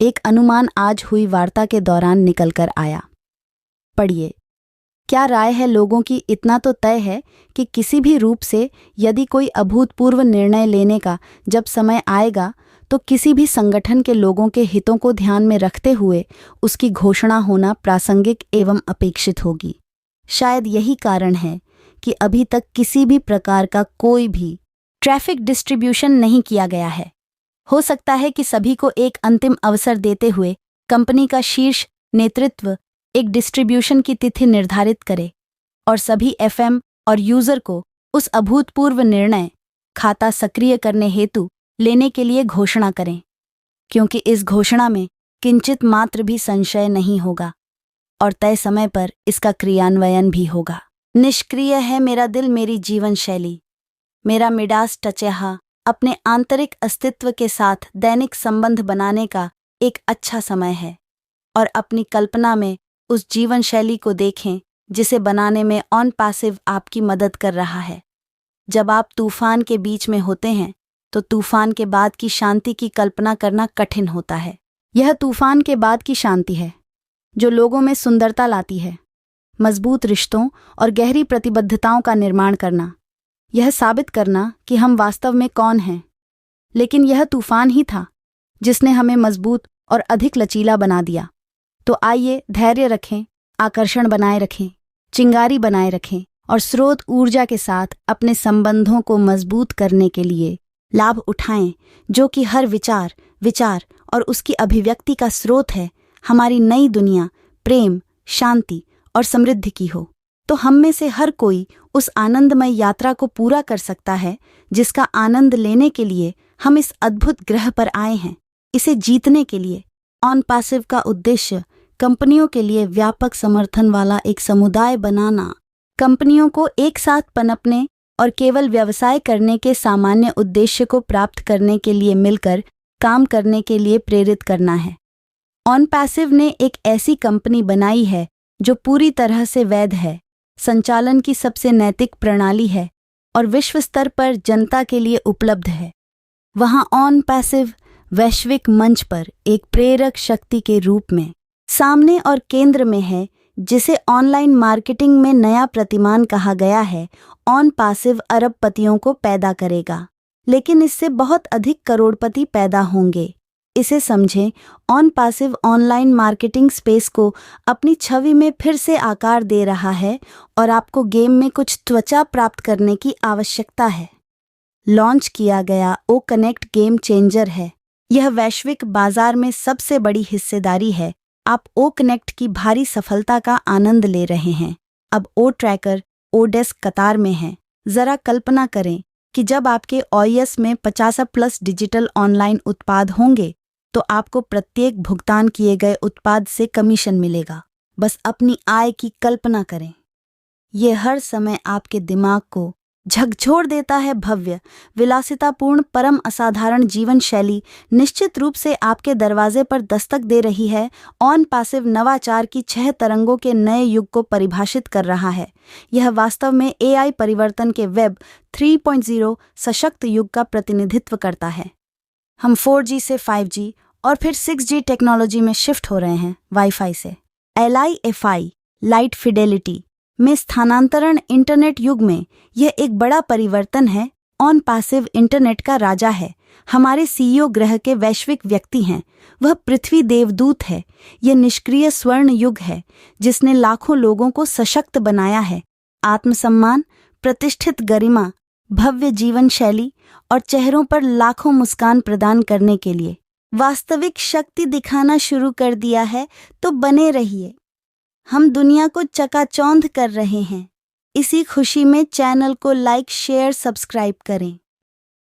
एक अनुमान आज हुई वार्ता के दौरान निकल कर आया। पढ़िए। क्या राय है लोगों की? इतना तो तय है कि किसी भी रूप से यदि कोई अभूतपूर्व निर्णय लेने का जब समय आएगा तो किसी भी संगठन के लोगों के हितों को ध्यान में रखते हुए उसकी घोषणा होना प्रासंगिक एवं अपेक्षित होगी। शायद यही कारण है कि अभी तक किसी भी प्रकार का कोई भी ट्रैफिक डिस्ट्रीब्यूशन नहीं किया गया है। हो सकता है कि सभी को एक अंतिम अवसर देते हुए कंपनी का शीर्ष नेतृत्व एक डिस्ट्रीब्यूशन की तिथि निर्धारित करे और सभी एफएम और यूजर को उस अभूतपूर्व निर्णय खाता सक्रिय करने हेतु लेने के लिए घोषणा करें, क्योंकि इस घोषणा में किंचित मात्र भी संशय नहीं होगा और तय समय पर इसका क्रियान्वयन भी होगा। निष्क्रिय है मेरा दिल, मेरी जीवन शैली, मेरा मिडास टचहा अपने आंतरिक अस्तित्व के साथ दैनिक संबंध बनाने का एक अच्छा समय है और अपनी कल्पना में उस जीवन शैली को देखें जिसे बनाने में ऑन पैसिव आपकी मदद कर रहा है। जब आप तूफान के बीच में होते हैं तो तूफान के बाद की शांति की कल्पना करना कठिन होता है। यह तूफान के बाद की शांति है जो लोगों में सुंदरता लाती है, मजबूत रिश्तों और गहरी प्रतिबद्धताओं का निर्माण करना, यह साबित करना कि हम वास्तव में कौन हैं। लेकिन यह तूफान ही था जिसने हमें मजबूत और अधिक लचीला बना दिया। तो आइए धैर्य रखें, आकर्षण बनाए रखें, चिंगारी बनाए रखें और स्रोत ऊर्जा के साथ अपने संबंधों को मजबूत करने के लिए लाभ उठाएं, जो कि हर विचार और उसकी अभिव्यक्ति का स्रोत है हमारी नई दुनिया, प्रेम, शांति और समृद्धि की हो। तो हम में से हर कोई उस आनंदमय यात्रा को पूरा कर सकता है जिसका आनंद लेने के लिए हम इस अद्भुत ग्रह पर आए हैं। इसे जीतने के लिए ऑन पैसिव का उद्देश्य कंपनियों के लिए व्यापक समर्थन वाला एक समुदाय बनाना, कंपनियों को एक साथ पनपने और केवल व्यवसाय करने के सामान्य उद्देश्य को प्राप्त करने के लिए मिलकर काम करने के लिए प्रेरित करना है। ऑन पैसिव ने एक ऐसी कंपनी बनाई है जो पूरी तरह से वैध है, संचालन की सबसे नैतिक प्रणाली है और विश्व स्तर पर जनता के लिए उपलब्ध है। वहां ऑन पैसिव वैश्विक मंच पर एक प्रेरक शक्ति के रूप में सामने और केंद्र में है, जिसे ऑनलाइन मार्केटिंग में नया प्रतिमान कहा गया है। ऑन पैसिव अरबपतियों को पैदा करेगा, लेकिन इससे बहुत अधिक करोड़पति पैदा होंगे। इसे समझें, on passive online marketing space को अपनी छवि में फिर से आकार दे रहा है और आपको गेम में कुछ त्वचा प्राप्त करने की आवश्यकता है। लॉन्च किया गया ओ कनेक्ट गेम चेंजर है। यह वैश्विक बाजार में सबसे बड़ी हिस्सेदारी है। आप ओ कनेक्ट की भारी सफलता का आनंद ले रहे हैं। अब ओ ट्रैकर, ओ डेस्क कतार में है। जरा कल्पना करें कि जब आपके ओएस में 50+ डिजिटल ऑनलाइन उत्पाद होंगे तो आपको प्रत्येक भुगतान किए गए उत्पाद से कमीशन मिलेगा। बस अपनी आय की कल्पना करें। यह हर समय आपके दिमाग को झकझोर देता है। भव्य, विलासितापूर्ण, परम असाधारण जीवन शैली निश्चित रूप से आपके दरवाजे पर दस्तक दे रही है। ऑन पैसिव नवाचार की 6 तरंगों के नए युग को परिभाषित कर रहा है। यह वास्तव में एआई परिवर्तन के वेब 3.0 सशक्त युग का प्रतिनिधित्व करता है। हम 4G से 5G और फिर 6G टेक्नोलॉजी में शिफ्ट हो रहे हैं। वाईफाई से LIFI लाइट फिडेलिटी में स्थानांतरण। इंटरनेट युग में यह एक बड़ा परिवर्तन है। ऑन पैसिव इंटरनेट का राजा है। हमारे सीईओ ग्रह के वैश्विक व्यक्ति हैं। वह पृथ्वी देवदूत है। यह निष्क्रिय स्वर्ण युग है जिसने लाखों लोगों को सशक्त बनाया है। आत्मसम्मान, प्रतिष्ठित गरिमा, भव्य जीवन शैली और चेहरों पर लाखों मुस्कान प्रदान करने के लिए वास्तविक शक्ति दिखाना शुरू कर दिया है। तो बने रहिए, हम दुनिया को चकाचौंध कर रहे हैं। इसी खुशी में चैनल को लाइक, शेयर, सब्सक्राइब करें।